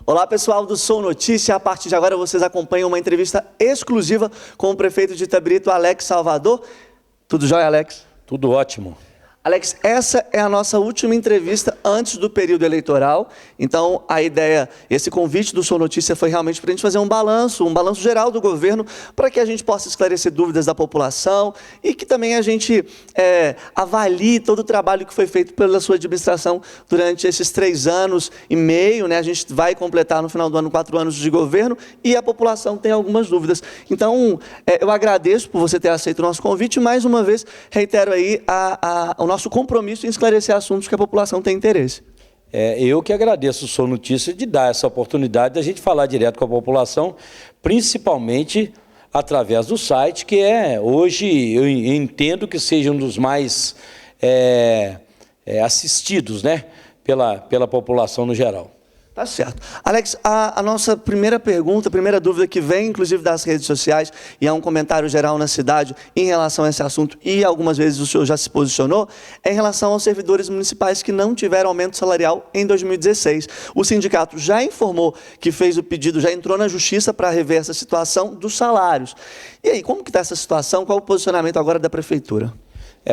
Olá, pessoal do Sou Notícia. A partir de agora vocês acompanham uma entrevista exclusiva com o prefeito de Itabrito, Alex Salvador. Tudo jóia, Alex? Tudo ótimo. Alex, essa é a nossa última entrevista antes do período eleitoral. Então, a ideia, esse convite do Sou Notícia foi realmente para a gente fazer um balanço geral do governo, para que a gente possa esclarecer dúvidas da população e que também a gente avalie todo o trabalho que foi feito pela sua administração durante esses 3 anos e meio, né? A gente vai completar no final do ano 4 anos de governo e a população tem algumas dúvidas. Então, eu agradeço por você ter aceito o nosso convite e, mais uma vez, reitero aí o nosso compromisso em esclarecer assuntos que a população tem interesse. Eu que agradeço o Sou Notícia de dar essa oportunidade da gente falar direto com a população, principalmente através do site, que hoje, eu entendo que seja um dos mais assistidos, né, pela população no geral. Tá certo. Alex, a nossa primeira pergunta, a primeira dúvida que vem, inclusive, das redes sociais, e é um comentário geral na cidade em relação a esse assunto, e algumas vezes o senhor já se posicionou, é em relação aos servidores municipais que não tiveram aumento salarial em 2016. O sindicato já informou que fez o pedido, já entrou na justiça para rever essa situação dos salários. E aí, como que está essa situação? Qual o posicionamento agora da prefeitura?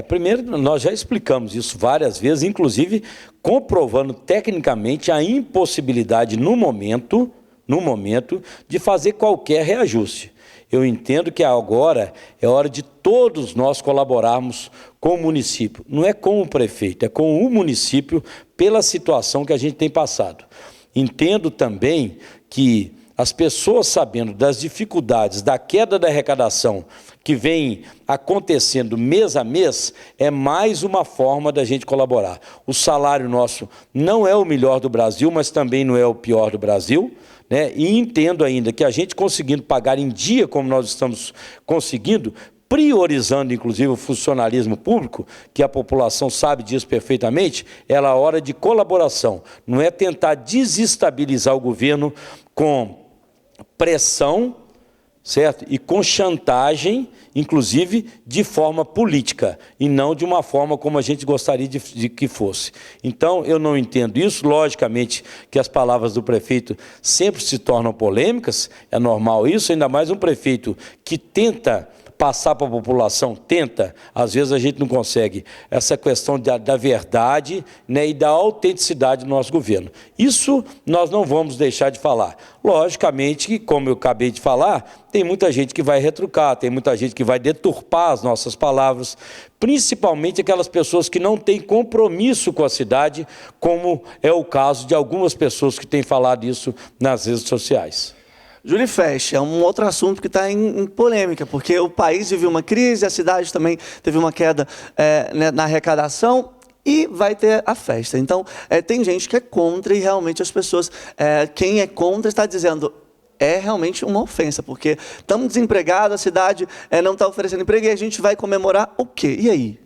Primeiro, nós já explicamos isso várias vezes, inclusive comprovando tecnicamente a impossibilidade no momento, de fazer qualquer reajuste. Eu entendo que agora é hora de todos nós colaborarmos com o município. Não é com o prefeito, é com o município pela situação que a gente tem passado. Entendo também que as pessoas, sabendo das dificuldades, da queda da arrecadação que vem acontecendo mês a mês, é mais uma forma da gente colaborar. O salário nosso não é o melhor do Brasil, mas também não é o pior do Brasil, né? E entendo ainda que a gente conseguindo pagar em dia, como nós estamos conseguindo, priorizando, inclusive, o funcionalismo público, que a população sabe disso perfeitamente, é a hora de colaboração. Não é tentar desestabilizar o governo com pressão, certo? E com chantagem, inclusive de forma política, e não de uma forma como a gente gostaria de que fosse. Então, eu não entendo isso. Logicamente que as palavras do prefeito sempre se tornam polêmicas, é normal isso, ainda mais um prefeito que tenta passar para a população, às vezes a gente não consegue, essa questão da verdade, né, e da autenticidade do nosso governo. Isso nós não vamos deixar de falar. Logicamente que, como eu acabei de falar, tem muita gente que vai retrucar, tem muita gente que vai deturpar as nossas palavras, principalmente aquelas pessoas que não têm compromisso com a cidade, como é o caso de algumas pessoas que têm falado isso nas redes sociais. Julifest é um outro assunto que está em polêmica, porque o país vive uma crise, a cidade também teve uma queda na arrecadação e vai ter a festa. Então, tem gente que é contra e realmente as pessoas, quem é contra está dizendo, é realmente uma ofensa, porque estamos desempregados, a cidade não está oferecendo emprego e a gente vai comemorar o quê? E aí?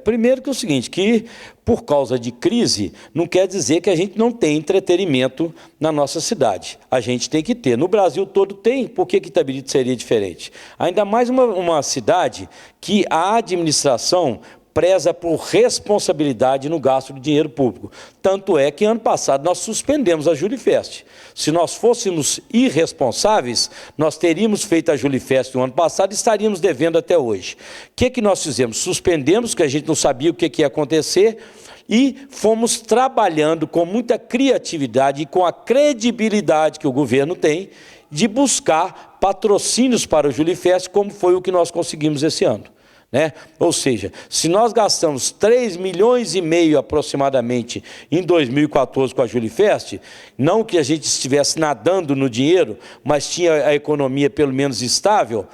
Primeiro que é o seguinte, que por causa de crise, não quer dizer que a gente não tem entretenimento na nossa cidade. A gente tem que ter. No Brasil todo tem, por que Itabrito seria diferente? Ainda mais uma cidade que a administração preza por responsabilidade no gasto de dinheiro público. Tanto é que ano passado nós suspendemos a Julifest. Se nós fôssemos irresponsáveis, nós teríamos feito a Julifest no ano passado e estaríamos devendo até hoje. O que nós fizemos? Suspendemos, porque a gente não sabia o que ia acontecer, e fomos trabalhando com muita criatividade e com a credibilidade que o governo tem de buscar patrocínios para o Julifest, como foi o que nós conseguimos esse ano. Ou seja, se nós gastamos 3,5 milhões aproximadamente em 2014 com a Julifest, não que a gente estivesse nadando no dinheiro, mas tinha a economia pelo menos estável,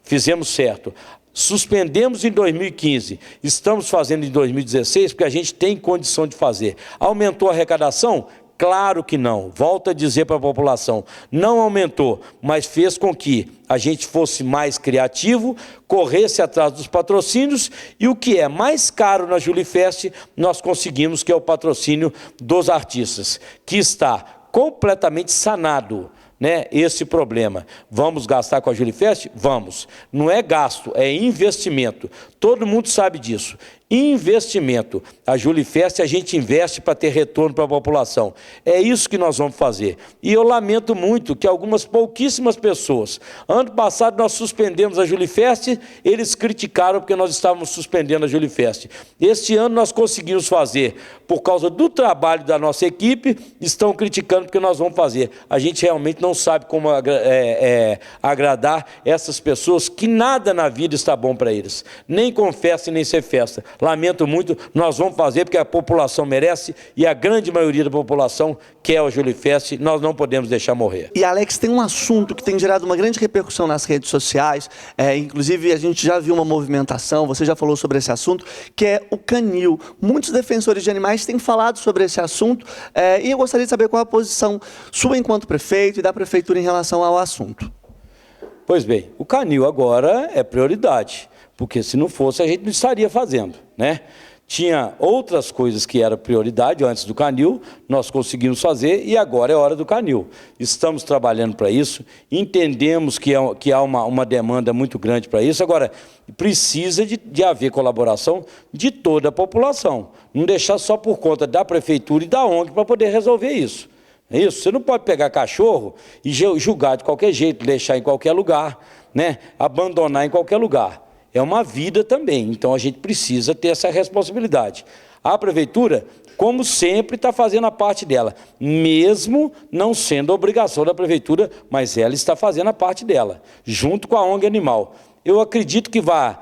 fizemos certo. Suspendemos em 2015, estamos fazendo em 2016 porque a gente tem condição de fazer. Aumentou a arrecadação? Claro que não. Volto a dizer para a população, não aumentou, mas fez com que a gente fosse mais criativo, corresse atrás dos patrocínios, e o que é mais caro na Julifest, nós conseguimos, que é o patrocínio dos artistas, que está completamente sanado. Esse problema. Vamos gastar com a Julifest? Vamos. Não é gasto, é investimento. Todo mundo sabe disso. Investimento. A Julifest a gente investe para ter retorno para a população. É isso que nós vamos fazer. E eu lamento muito que algumas pouquíssimas pessoas, ano passado nós suspendemos a Julifest, eles criticaram porque nós estávamos suspendendo a Julifest. Este ano nós conseguimos fazer, por causa do trabalho da nossa equipe, estão criticando porque nós vamos fazer. A gente realmente não sabe como agradar essas pessoas que nada na vida está bom para eles. Nem com festa e nem sem festa. Lamento muito, nós vamos fazer porque a população merece e a grande maioria da população quer a Julifest, nós não podemos deixar morrer. E, Alex, tem um assunto que tem gerado uma grande repercussão nas redes sociais, inclusive a gente já viu uma movimentação, você já falou sobre esse assunto, que é o canil. Muitos defensores de animais têm falado sobre esse assunto e eu gostaria de saber qual a posição sua enquanto prefeito e da prefeitura em relação ao assunto. Pois bem, o canil agora é prioridade, porque se não fosse a gente não estaria fazendo, né? Tinha outras coisas que eram prioridade antes do canil, nós conseguimos fazer e agora é hora do canil. Estamos trabalhando para isso, entendemos que há uma demanda muito grande para isso. Agora, precisa de haver colaboração de toda a população, não deixar só por conta da prefeitura e da ONG para poder resolver isso. É isso? Você não pode pegar cachorro e julgar de qualquer jeito, deixar em qualquer lugar, né? Abandonar em qualquer lugar. É uma vida também, então a gente precisa ter essa responsabilidade. A prefeitura, como sempre, está fazendo a parte dela, mesmo não sendo obrigação da prefeitura, mas ela está fazendo a parte dela, junto com a ONG Animal. Eu acredito que vai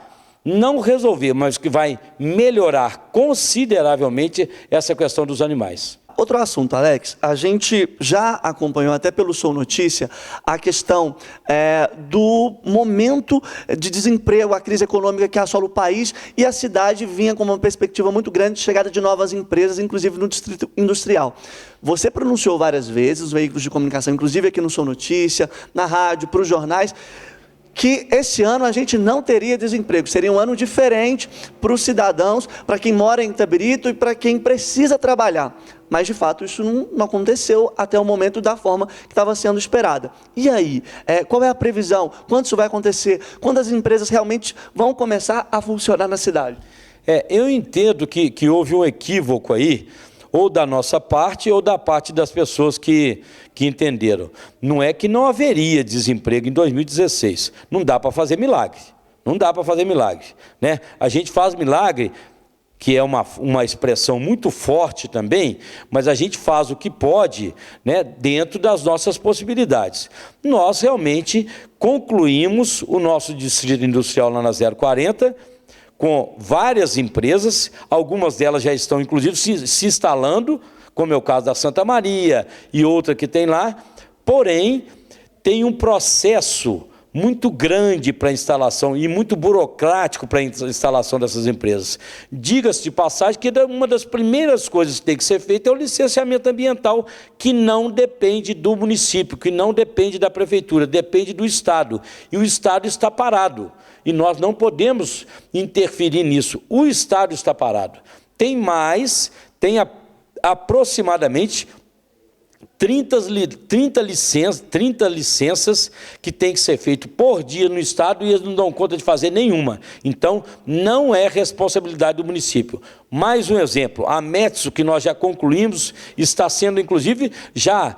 não resolver, mas que vai melhorar consideravelmente essa questão dos animais. Outro assunto, Alex, a gente já acompanhou até pelo Sou Notícia a questão do momento de desemprego, a crise econômica que assola o país e a cidade vinha com uma perspectiva muito grande de chegada de novas empresas, inclusive no distrito industrial. Você pronunciou várias vezes, os veículos de comunicação, inclusive aqui no Sou Notícia, na rádio, para os jornais, que esse ano a gente não teria desemprego, seria um ano diferente para os cidadãos, para quem mora em Itabirito e para quem precisa trabalhar. Mas, de fato, isso não aconteceu até o momento da forma que estava sendo esperada. E aí, qual é a previsão? Quando isso vai acontecer? Quando as empresas realmente vão começar a funcionar na cidade? Eu entendo que houve um equívoco aí, ou da nossa parte ou da parte das pessoas que entenderam. Não é que não haveria desemprego em 2016. Não dá para fazer milagre. Não dá para fazer milagre, né? A gente faz milagre, que é uma expressão muito forte também, mas a gente faz o que pode, né, dentro das nossas possibilidades. Nós realmente concluímos o nosso distrito industrial lá na 040, com várias empresas, algumas delas já estão, inclusive, se instalando, como é o caso da Santa Maria e outra que tem lá, porém, tem um processo muito grande para a instalação e muito burocrático para a instalação dessas empresas. Diga-se de passagem que uma das primeiras coisas que tem que ser feita é o licenciamento ambiental, que não depende do município, que não depende da prefeitura, depende do Estado. E o Estado está parado. E nós não podemos interferir nisso. O Estado está parado. Tem aproximadamente 30 licenças que tem que ser feito por dia no Estado e eles não dão conta de fazer nenhuma. Então, não é responsabilidade do município. Mais um exemplo, a Metso, que nós já concluímos, está sendo, inclusive, já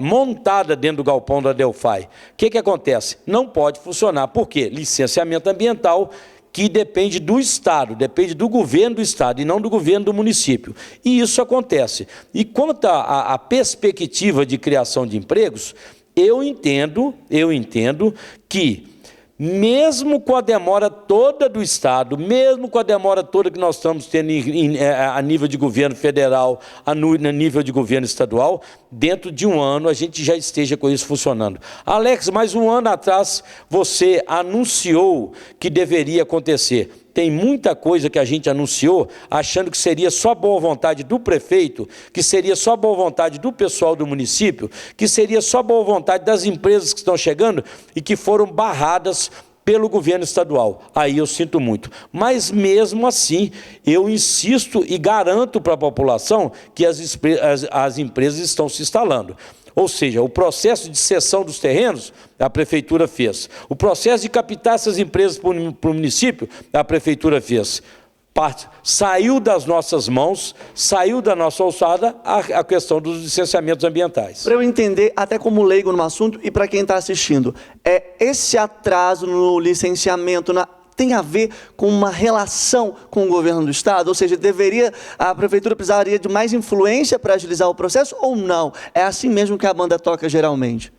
montada dentro do galpão da Delphi. O que acontece? Não pode funcionar. Por quê? Licenciamento ambiental, que depende do Estado, depende do governo do Estado e não do governo do município. E isso acontece. E quanto à perspectiva de criação de empregos, eu entendo que, mesmo com a demora toda do Estado, mesmo com a demora toda que nós estamos tendo a nível de governo federal, a nível de governo estadual, dentro de um ano a gente já esteja com isso funcionando. Alex, mais um ano atrás você anunciou que deveria acontecer. Tem muita coisa que a gente anunciou, achando que seria só boa vontade do prefeito, que seria só boa vontade do pessoal do município, que seria só boa vontade das empresas que estão chegando e que foram barradas pelo governo estadual. Aí eu sinto muito. Mas mesmo assim, eu insisto e garanto para a população que as empresas estão se instalando. Ou seja, o processo de cessão dos terrenos, a prefeitura fez. O processo de captar essas empresas para o município, a prefeitura fez. saiu das nossas mãos, saiu da nossa alçada a questão dos licenciamentos ambientais. Para eu entender, até como leigo no assunto e para quem está assistindo, esse atraso no licenciamento tem a ver com uma relação com o governo do Estado? Ou seja, a Prefeitura precisaria de mais influência para agilizar o processo ou não? É assim mesmo que a banda toca geralmente?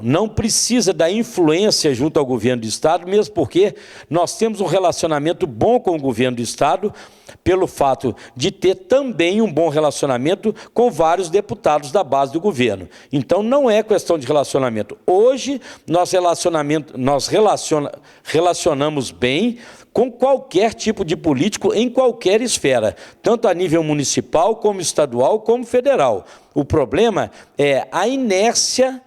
Não precisa da influência junto ao governo do Estado, mesmo porque nós temos um relacionamento bom com o governo do Estado, pelo fato de ter também um bom relacionamento com vários deputados da base do governo. Então, não é questão de relacionamento. Hoje, nós relacionamos bem com qualquer tipo de político em qualquer esfera, tanto a nível municipal, como estadual, como federal. O problema é a inércia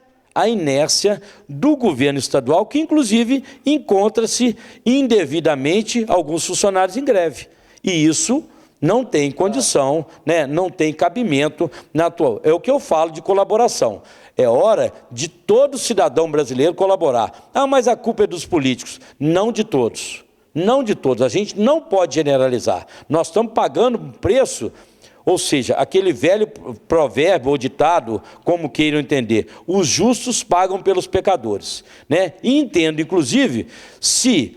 do governo estadual, que inclusive encontra-se indevidamente alguns funcionários em greve. E isso não tem condição, né? Não tem cabimento na atual. É o que eu falo de colaboração. É hora de todo cidadão brasileiro colaborar. Ah, mas a culpa é dos políticos. Não de todos. Não de todos. A gente não pode generalizar. Nós estamos pagando um preço. Ou seja, aquele velho provérbio ou ditado, como queiram entender, os justos pagam pelos pecadores, né? E entendo, inclusive, se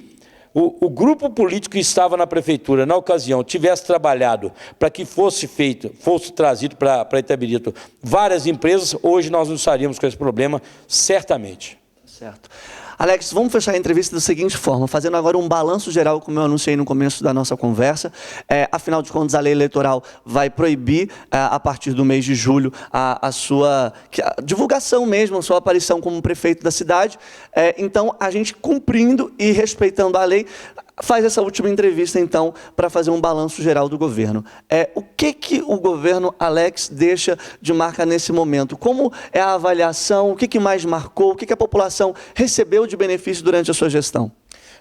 o grupo político que estava na prefeitura, na ocasião, tivesse trabalhado para que fosse trazido para Itabirito várias empresas, hoje nós não estaríamos com esse problema, certamente. Certo. Alex, vamos fechar a entrevista da seguinte forma, fazendo agora um balanço geral, como eu anunciei no começo da nossa conversa. Afinal de contas, a lei eleitoral vai proibir, a partir do mês de julho, a sua divulgação mesmo, a sua aparição como prefeito da cidade. Então, a gente cumprindo e respeitando a lei, faz essa última entrevista, então, para fazer um balanço geral do governo. O que o governo Alex deixa de marca nesse momento? Como é a avaliação? O que mais marcou? O que a população recebeu de benefício durante a sua gestão?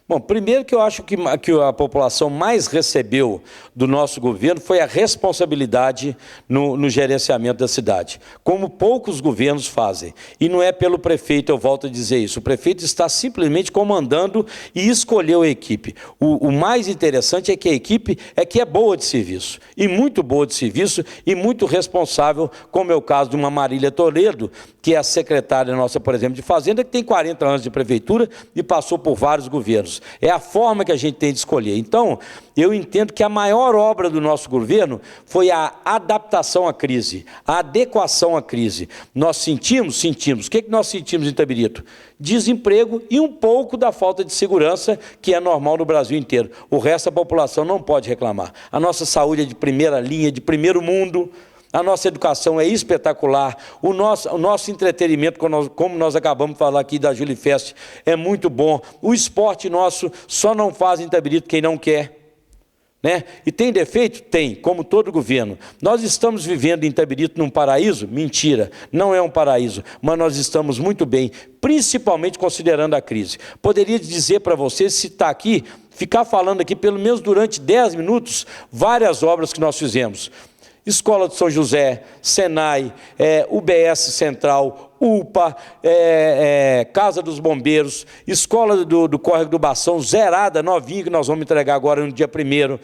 Bom, primeiro que eu acho que a população mais recebeu do nosso governo foi a responsabilidade no gerenciamento da cidade, como poucos governos fazem. E não é pelo prefeito, eu volto a dizer isso, o prefeito está simplesmente comandando e escolheu a equipe. O mais interessante é que a equipe é boa de serviço, e muito boa de serviço, e muito responsável, como é o caso de uma Marília Toledo, que é a secretária nossa, por exemplo, de Fazenda, que tem 40 anos de prefeitura e passou por vários governos. É a forma que a gente tem de escolher. Então, eu entendo que a maior obra do nosso governo foi a adaptação à crise, a adequação à crise. Nós sentimos. O que nós sentimos em Itabirito? Desemprego e um pouco da falta de segurança, que é normal no Brasil inteiro. O resto da população não pode reclamar. A nossa saúde é de primeira linha, de primeiro mundo. A nossa educação é espetacular, o nosso entretenimento, como nós acabamos de falar aqui da Julifest, é muito bom. O esporte nosso só não faz em Itabirito quem não quer, né? E tem defeito? Tem, como todo governo. Nós estamos vivendo em Itabirito num paraíso? Mentira, não é um paraíso, mas nós estamos muito bem, principalmente considerando a crise. Poderia dizer para você, se está aqui, ficar falando aqui pelo menos durante 10 minutos, várias obras que nós fizemos. Escola de São José, Senai, UBS Central, UPA, Casa dos Bombeiros, Escola do Córrego do Bação, zerada, novinha, que nós vamos entregar agora no dia 1º.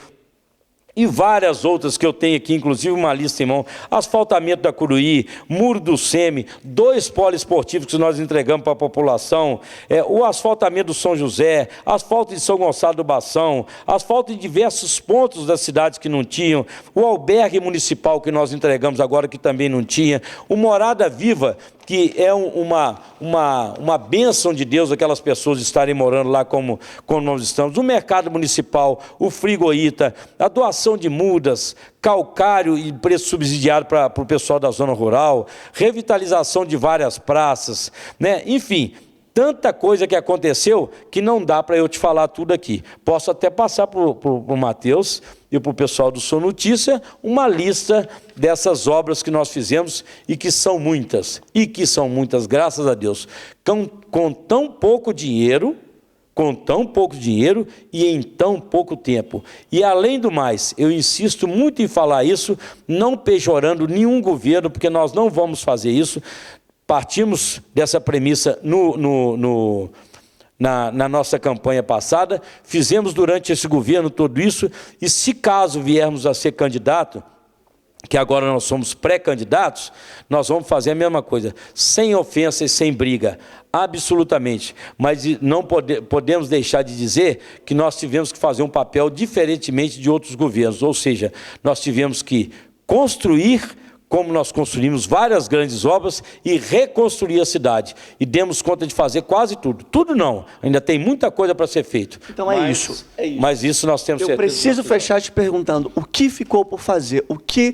E várias outras que eu tenho aqui, inclusive uma lista em mão, asfaltamento da Curuí, Muro do Semi, 2 poliesportivos que nós entregamos para a população, o asfaltamento do São José, asfalto de São Gonçalo do Bação, asfalto em diversos pontos das cidades que não tinham, o albergue municipal que nós entregamos agora que também não tinha, o Morada Viva, que é uma bênção de Deus aquelas pessoas estarem morando lá como nós estamos, o mercado municipal, o frigoíta, a doação de mudas, calcário e preço subsidiado para o pessoal da zona rural, revitalização de várias praças, né? Enfim, tanta coisa que aconteceu que não dá para eu te falar tudo aqui. Posso até passar para o Matheus e para o pessoal do Sou Notícia uma lista dessas obras que nós fizemos e que são muitas, graças a Deus, com tão pouco dinheiro e em tão pouco tempo. E além do mais, eu insisto muito em falar isso, não pejorando nenhum governo, porque nós não vamos fazer isso. Partimos dessa premissa na nossa campanha passada, fizemos durante esse governo tudo isso, e se caso viermos a ser candidato, que agora nós somos pré-candidatos, nós vamos fazer a mesma coisa, sem ofensa e sem briga, absolutamente. Mas não podemos deixar de dizer que nós tivemos que fazer um papel diferentemente de outros governos, ou seja, nós tivemos que construir, como nós construímos várias grandes obras, e reconstruir a cidade. E demos conta de fazer quase tudo. Tudo não, ainda tem muita coisa para ser feito. Então é isso. Mas isso nós temos certeza. Eu preciso fechar te perguntando, o que ficou por fazer? O que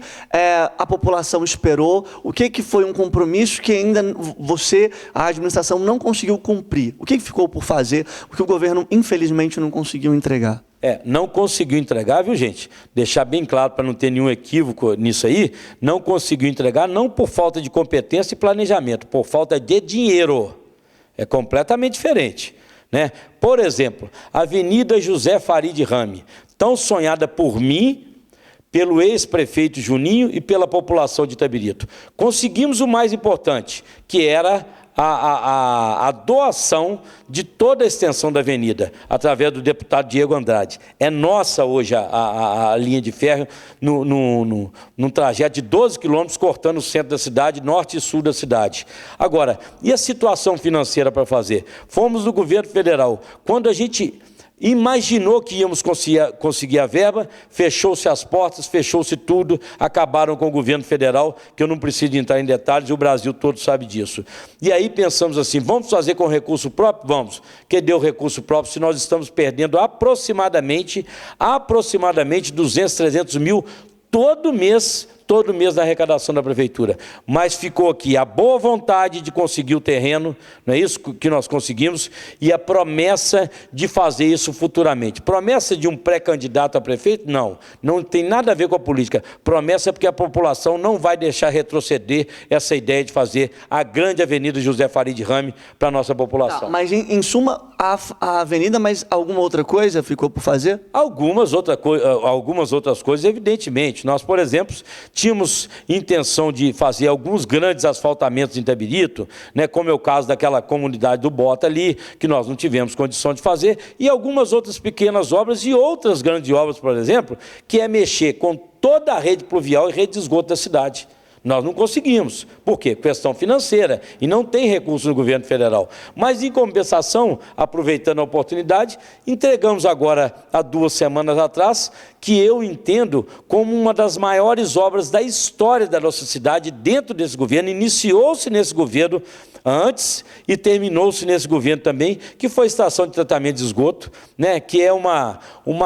a população esperou? O que foi um compromisso que ainda você, a administração, não conseguiu cumprir? O que ficou por fazer? O que o governo, infelizmente, não conseguiu entregar? Não conseguiu entregar, viu, gente? Deixar bem claro para não ter nenhum equívoco nisso aí, não conseguiu entregar, não por falta de competência e planejamento, por falta de dinheiro. É completamente diferente, né? Por exemplo, a Avenida José Farid Rami, tão sonhada por mim, pelo ex-prefeito Juninho e pela população de Itabirito. Conseguimos o mais importante, que era a doação de toda a extensão da avenida, através do deputado Diego Andrade. É nossa hoje a linha de ferro, num trajeto de 12 quilômetros, cortando o centro da cidade, norte e sul da cidade. Agora, e a situação financeira para fazer? Fomos do governo federal. Quando a gente imaginou que íamos conseguir a verba, fechou-se as portas, fechou-se tudo, acabaram com o governo federal, que eu não preciso entrar em detalhes, e o Brasil todo sabe disso. E aí pensamos assim, vamos fazer com recurso próprio? Vamos. Cadê o recurso próprio se nós estamos perdendo aproximadamente 200, 300 mil todo mês da arrecadação da prefeitura. Mas ficou aqui a boa vontade de conseguir o terreno, não é isso que nós conseguimos, e a promessa de fazer isso futuramente. Promessa de um pré-candidato a prefeito? Não, não tem nada a ver com a política. Promessa porque a população não vai deixar retroceder essa ideia de fazer a grande Avenida José Farid Rami para a nossa população. Tá, mas em suma, a avenida, mas alguma outra coisa ficou por fazer? Algumas outras coisas, evidentemente. Nós, por exemplo, tínhamos intenção de fazer alguns grandes asfaltamentos em Itabirito, né, como é o caso daquela comunidade do Bota ali, que nós não tivemos condição de fazer, e algumas outras pequenas obras e outras grandes obras, por exemplo, que é mexer com toda a rede pluvial e rede de esgoto da cidade. Nós não conseguimos. Por quê? Questão financeira. E não tem recurso no governo federal. Mas, em compensação, aproveitando a oportunidade, entregamos agora, há 2 semanas atrás, que eu entendo como uma das maiores obras da história da nossa cidade dentro desse governo. Iniciou-se nesse governo antes e terminou-se nesse governo também, que foi a estação de tratamento de esgoto, né, que é uma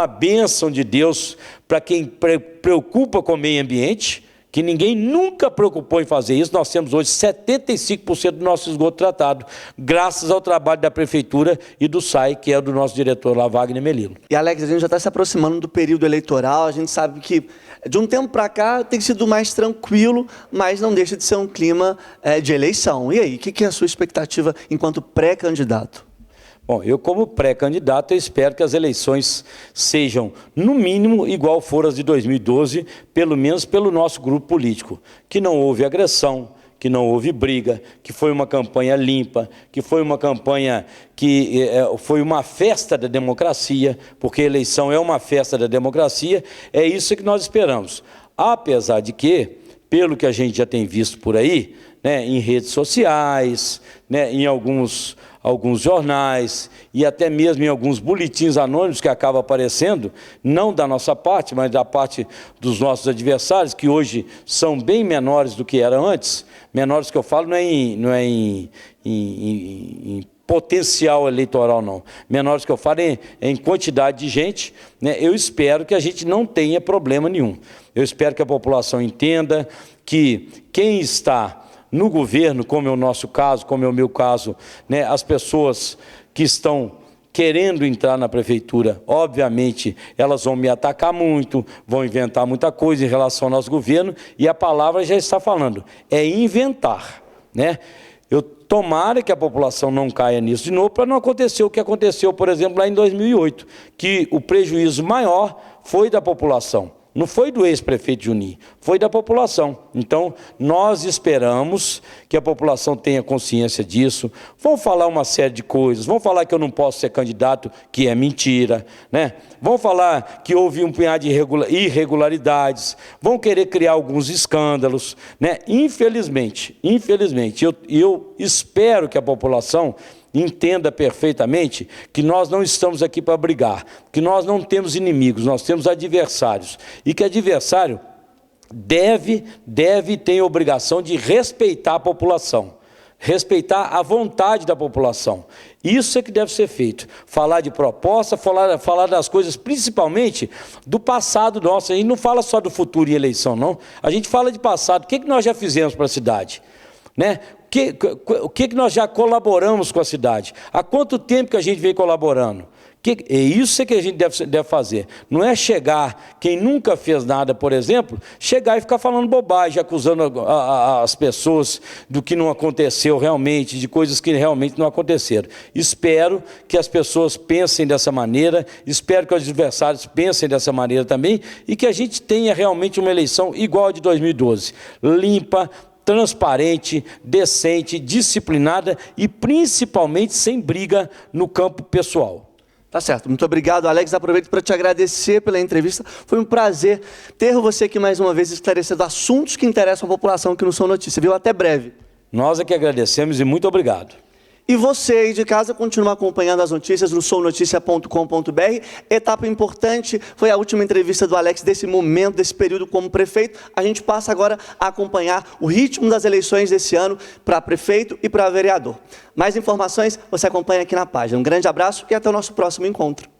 bênção de Deus para quem preocupa com o meio ambiente, que ninguém nunca preocupou em fazer isso. Nós temos hoje 75% do nosso esgoto tratado, graças ao trabalho da Prefeitura e do SAI, que é do nosso diretor lá, Wagner Melilo. E, Alex, a gente já está se aproximando do período eleitoral, a gente sabe que de um tempo para cá tem sido mais tranquilo, mas não deixa de ser um clima de eleição. E aí, o que é a sua expectativa enquanto pré-candidato? Bom, eu como pré-candidato, eu espero que as eleições sejam, no mínimo, igual foram as de 2012, pelo menos pelo nosso grupo político, que não houve agressão, que não houve briga, que foi uma campanha limpa, que foi uma campanha que foi uma festa da democracia, porque a eleição é uma festa da democracia, é isso que nós esperamos. Apesar de que, pelo que a gente já tem visto por aí, né, em redes sociais, né, em alguns jornais e até mesmo em alguns boletins anônimos que acabam aparecendo, não da nossa parte, mas da parte dos nossos adversários, que hoje são bem menores do que eram antes. Menores que eu falo não é em potencial eleitoral, não. Menores que eu falo é em quantidade de gente, né? Eu espero que a gente não tenha problema nenhum. Eu espero que a população entenda que quem está no governo, como é o nosso caso, como é o meu caso, né, as pessoas que estão querendo entrar na prefeitura, obviamente, elas vão me atacar muito, vão inventar muita coisa em relação ao nosso governo, e a palavra já está falando, é inventar, né? Eu tomara que a população não caia nisso de novo, para não acontecer o que aconteceu, por exemplo, lá em 2008, que o prejuízo maior foi da população. não foi do ex-prefeito Juninho, foi da população. Então, nós esperamos que a população tenha consciência disso. Vão falar uma série de coisas, vão falar que eu não posso ser candidato, que é mentira, né? Vão falar que houve um punhado de irregularidades, vão querer criar alguns escândalos, né? Infelizmente, eu espero que a população entenda perfeitamente que nós não estamos aqui para brigar, que nós não temos inimigos, nós temos adversários, e que adversário deve e tem a obrigação de respeitar a população, respeitar a vontade da população. Isso é que deve ser feito. Falar de proposta, falar das coisas, principalmente do passado nosso. A gente não fala só do futuro e eleição, não. A gente fala de passado. O que nós já fizemos para a cidade? Né? O que nós já colaboramos com a cidade? Há quanto tempo que a gente vem colaborando? É isso que a gente deve fazer. Não é chegar, quem nunca fez nada, por exemplo, chegar e ficar falando bobagem, acusando as pessoas do que não aconteceu realmente, de coisas que realmente não aconteceram. Espero que as pessoas pensem dessa maneira, espero que os adversários pensem dessa maneira também, e que a gente tenha realmente uma eleição igual a de 2012, limpa, transparente, decente, disciplinada e principalmente sem briga no campo pessoal. Tá certo. Muito obrigado, Alex. Aproveito para te agradecer pela entrevista. Foi um prazer ter você aqui mais uma vez esclarecendo assuntos que interessam a população aqui no Som Notícia. Viu? Até breve. Nós é que agradecemos e muito obrigado. E você aí de casa continua acompanhando as notícias no somnoticia.com.br. Etapa importante foi a última entrevista do Alex desse momento, desse período como prefeito. A gente passa agora a acompanhar o ritmo das eleições desse ano para prefeito e para vereador. Mais informações você acompanha aqui na página. Um grande abraço e até o nosso próximo encontro.